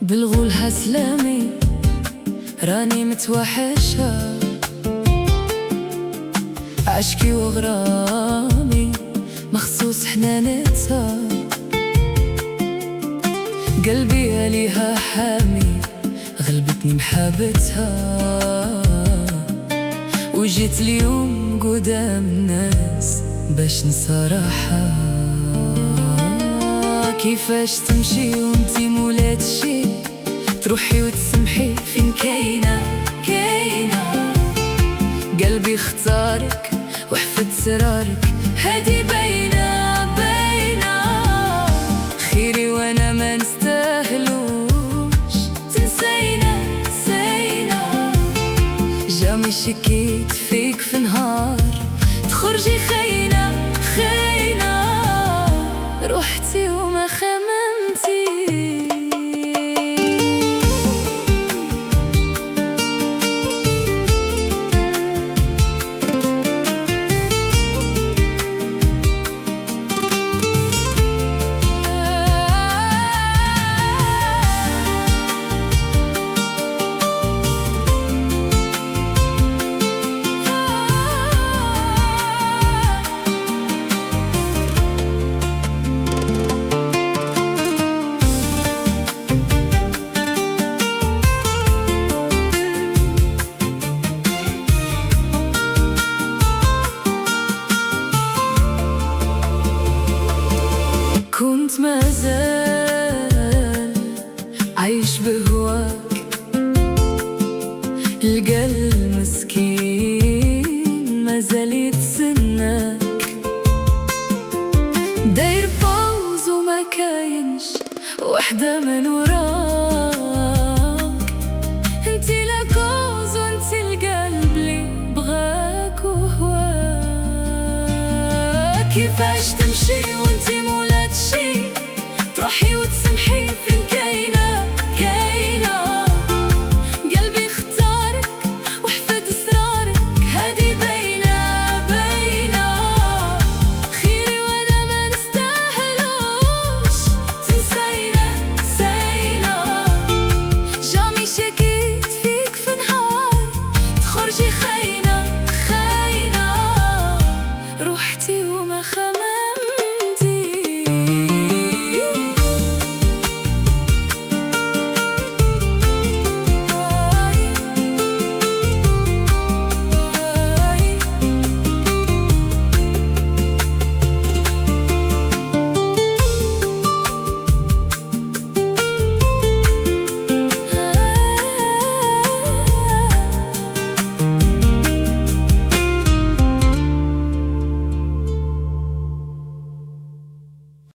بالغولها سلامي راني متوحشة، عشقي وغرامي مخصوص حنانتها، قلبي عليها حامي غلبتني محابتها، وجيت اليوم قدام الناس باش نصرحها. كيفاش تمشي وانتي مولات شي، تروحي وتسمحي فين كاينة قلبي اختارك وحفظ سرارك، هادي باينة خيري وانا ما نستاهلوش، تنسينا جامي شكيت فيك في نهار تخرجي خاينة روحتي وما خممتي. كنت مازال عايش بهواك، القلب مسكين مازال يتسناك، داير فوز وما كاينش وحدة من وراك، انتي لاكوز وانتي القلب لي بغاك وهواك. كيفاش تمشي